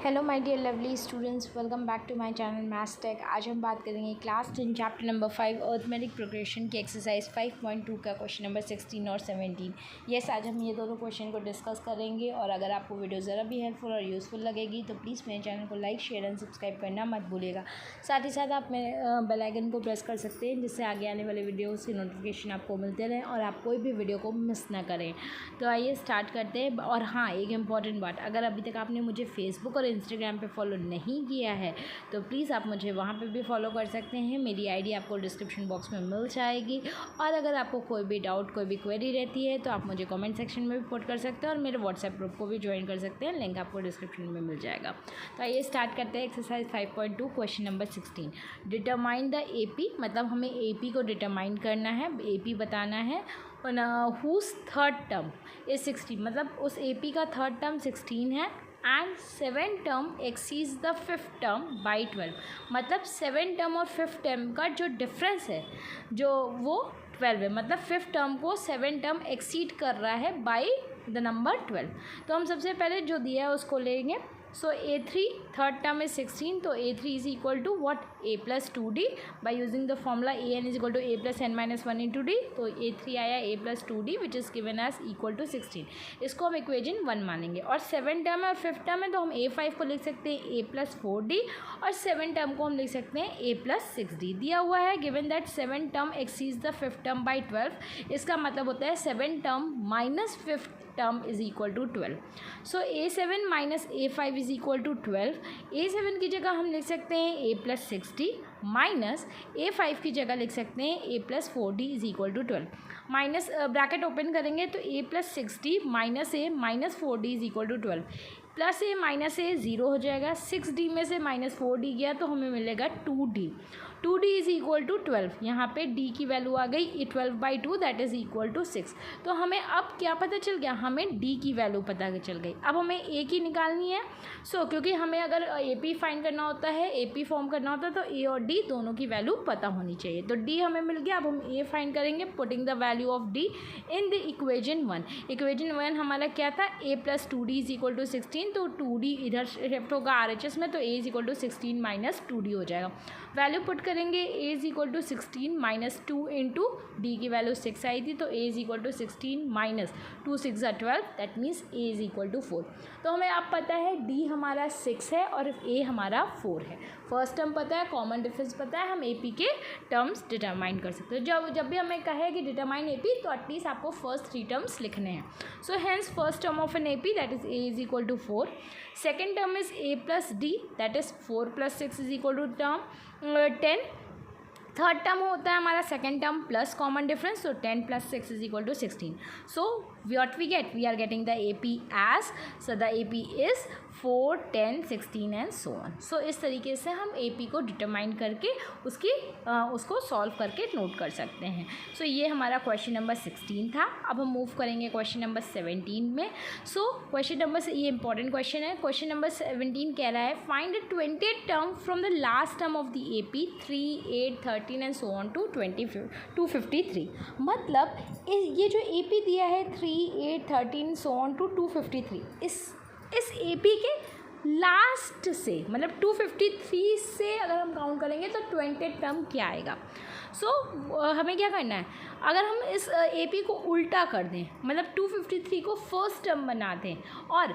Hello my dear lovely students, welcome back to my channel maths tech. आज हम बात करेंगे class 10 chapter number 5 arithmetic progression की exercise 5.2 का क्वेश्चन नंबर 16 और 17। यस, आज हम ये दोनों क्वेश्चन को डिस्कस करेंगे। और अगर आपको वीडियो ज़रा भी हेल्पफुल और यूज़फुल लगेगी तो प्लीज़ मेरे चैनल को लाइक, शेयर एंड सब्सक्राइब करना मत भूलिएगा। साथ ही साथ आप मेरे बेल आइकन को प्रेस कर सकते हैं, जिससे आगे आने वाले वीडियोज़ की नोटिफिकेशन आपको मिलते रहें और आप कोई भी वीडियो को मिस ना करें। तो आइए स्टार्ट करते हैं। और हाँ, एक इम्पॉर्टेंट बात, अगर अभी तक आपने मुझे फेसबुक और इंस्टाग्राम पे फॉलो नहीं किया है तो प्लीज़ आप मुझे वहाँ पे भी फॉलो कर सकते हैं। मेरी आईडी आपको डिस्क्रिप्शन बॉक्स में मिल जाएगी। और अगर आपको कोई भी डाउट, कोई भी क्वेरी रहती है तो आप मुझे कमेंट सेक्शन में भी पोस्ट कर सकते हैं और मेरे व्हाट्सएप ग्रुप को भी ज्वाइन कर सकते हैं। लिंक आपको डिस्क्रिप्शन में मिल जाएगा। तो आइए स्टार्ट करते हैं exercise 5.2 question number 16। Determine the AP, मतलब हमें AP को डिटरमाइन करना है, AP बताना है। हुज थर्ड टर्म इज 16, मतलब उस AP का थर्ड टर्म 16 है and 7 term exceeds the 5th term by 12, मतलब 7 टर्म और 5th टर्म का जो डिफरेंस है जो वो 12 है, मतलब 5th टर्म को 7 टर्म एक्सीड कर रहा है बाई द नंबर 12। तो हम सबसे पहले जो दिया है उसको लेंगे। सो A3 थर्ड टर्म इज 16, तो A3 is equal to what, A plus 2D by using the formula AN is equal to A plus n minus 1 into D। तो A3 आया A plus 2D which is given as equal to 16। इसको हम equation 1 मानेंगे। और 7 term है और 5th term है तो हम A5 को लिख सकते हैं A प्लस 4D और 7 टर्म को हम लिख सकते हैं A प्लस 6D। दिया हुआ है given that 7 term exceeds the 5th term by 12। इसका मतलब होता है 7 term minus 5th term is equal to 12। So A7 minus A5 is equal to 12। A7 की जगह हम लिख सकते हैं A plus 6D minus A5 की जगह लिख सकते हैं A plus 4D is equal to 12। Minus bracket open करेंगे तो A plus 6D minus A minus 4D is equal to 12। Plus A minus A 0 हो जाएगा। 6D में से माइनस 4D गया तो हमें मिलेगा 2D। 2D is equal to 12। यहाँ पे D की वैल्यू आ गई 12/2, दैट इज़ इक्वल टू 6। तो हमें अब क्या पता चल गया, हमें D की वैल्यू पता चल गई। अब हमें A की निकालनी है। क्योंकि हमें अगर AP फाइंड करना होता है, AP फॉर्म करना होता है तो A और D दोनों की वैल्यू पता होनी चाहिए। तो D हमें मिल गया। अब हम A फाइंड करेंगे putting the value of D in the equation 1। Equation 1 हमारा क्या था, A plus 2D is equal to 16। तो 2D इधर शिफ्ट होगा RHS में, तो A is equal to 16 minus 2D हो जाएगा। वैल्यू पुट करेंगे A is equal to 16 minus 2 into D की वैल्यू 6 आई थी, तो A is equal to 16 minus 2 6 12, that means A is equal to 4। तो हमें अब पता है D हमारा 6 है और A हमारा 4 है। फर्स्ट टर्म पता है, कॉमन डिफरेंस पता है, हम AP के टर्म्स डिटरमाइन कर सकते हैं। जब भी हमें कहे कि डिटरमाइन AP तो एटलीस्ट आपको फर्स्ट 3 टर्म्स लिखने हैं। So hence first term of an AP that is A is equal to 4। Second term is A plus D that is 4 plus 6 is equal to term 10। Third term होता है हमारा second term plus common difference, तो 10 plus 6 is equal to 16। So what we get, we are getting the AP as, so the AP is 4 10 16 and so on। so इस तरीके से हम AP को determine करके उसको सॉल्व करके नोट कर सकते हैं। सो ये हमारा क्वेश्चन नंबर 16 था। अब हम मूव करेंगे क्वेश्चन नंबर 17 में। क्वेश्चन नंबर ये इंपॉर्टेंट क्वेश्चन है। क्वेश्चन नंबर 17 कह रहा है find the 20th term from the last term of the AP 3 8 13 and so on to 253। मतलब ये जो AP दिया है 3 8 13 सो ऑन टू 253, इस AP के लास्ट से, मतलब 253 से अगर हम काउंट करेंगे तो 20th टर्म क्या आएगा। हमें क्या करना है, अगर हम इस AP को उल्टा कर दें, मतलब 253 को फर्स्ट टर्म बना दें और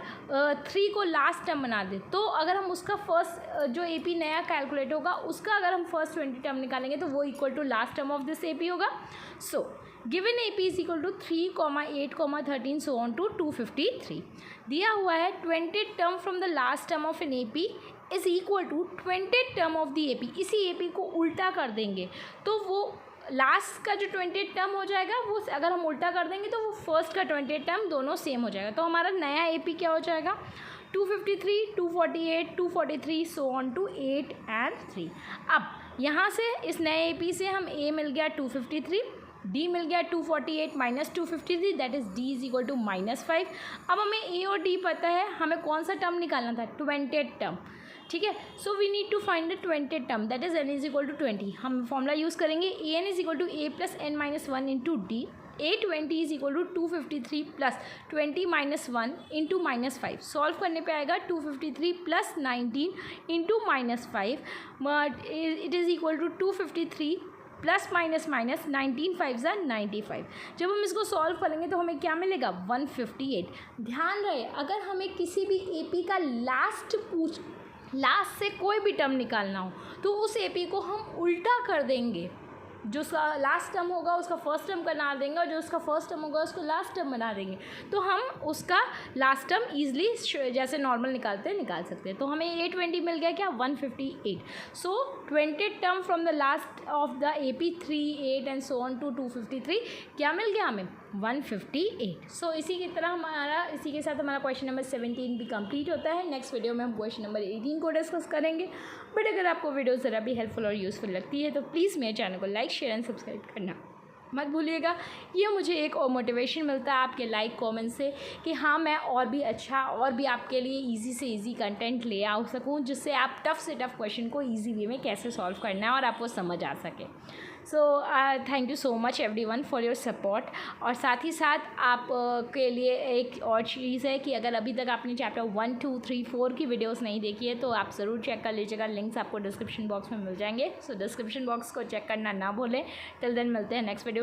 3 को लास्ट टर्म बना दें, तो अगर हम उसका फर्स्ट जो AP नया कैलकुलेट होगा उसका अगर हम फर्स्ट 20 टर्म निकालेंगे तो वो equal to last term of this AP होगा। Given AP is equal to 3 8 13 so on to 253। दिया हुआ है 20th term from the last term of an AP is equal to 20th term of the AP। इसी AP को उल्टा कर देंगे तो वो लास्ट का जो 20th टर्म हो जाएगा वो अगर हम उल्टा कर देंगे तो वो फर्स्ट का 20th टर्म दोनों सेम हो जाएगा। तो हमारा नया AP क्या हो जाएगा, 253 248 243 सो ऑन टू 8 and 3। अब यहाँ से इस नए AP से हम A मिल गया 253, D मिल गया 248 minus 253, that is D is equal to -5। अब हमें A और D पता है, हमें कौन सा टर्म निकालना था, 20th टर्म। ठीक है, so we need to find the 20th term that is n is equal to 20। हम फॉर्मूला यूज़ करेंगे, an is equal to A plus n minus 1 into D। 820 is equal to 253 plus 20 minus 1 into minus 5। Solve करने पे आएगा 253 plus 19 into minus 5, it is equal to 253 plus minus minus 19 5 ज़ा 95। जब हम इसको solve करेंगे तो हमें क्या मिलेगा 158। ध्यान रहे अगर हमें किसी भी एपी का लास्ट से कोई भी टर्म निकालना हो तो उस एपी को हम उल्टा कर देंगे। जो उसका लास्ट टर्म होगा उसका फर्स्ट टर्म बना देंगे और जो उसका फर्स्ट टर्म होगा उसको लास्ट टर्म बना देंगे। तो हम उसका लास्ट टर्म ईजिली जैसे नॉर्मल निकालते हैं निकाल सकते हैं। तो हमें 820 मिल गया क्या 158। So 20 term from the last of the AP 3 8 and so on to 253 क्या मिल गया हमें 158। सो इसी के साथ हमारा क्वेश्चन नंबर 17 भी कंप्लीट होता है। नेक्स्ट वीडियो में हम क्वेश्चन नंबर 18 को डिस्कस करेंगे। बट अगर आपको वीडियो ज़रा भी हेल्पफुल और यूज़फुल लगती है तो प्लीज़ मेरे चैनल को लाइक शेयर एंड सब्सक्राइब करना मत भूलिएगा। ये मुझे एक और मोटिवेशन मिलता है आपके लाइक कमेंट से कि हाँ मैं और भी अच्छा और भी आपके लिए इजी से इजी कंटेंट ले आ सकूँ जिससे आप टफ़ से टफ़ क्वेश्चन को इजी वे में कैसे सॉल्व करना है और आपको समझ आ सके। So thank you so much everyone for your support. और साथ ही साथ आप के लिए एक और चीज़ है कि अगर अभी तक आपने चैप्टर 1 2 3 4 की वीडियोस नहीं देखी है तो आप ज़रूर चेक कर लीजिएगा। लिंक्स आपको डिस्क्रिप्शन बॉक्स में मिल जाएंगे। सो डिस्क्रिप्शन बॉक्स को चेक करना ना भूलें। टिल देन मिलते हैं नेक्स्ट वीडियो।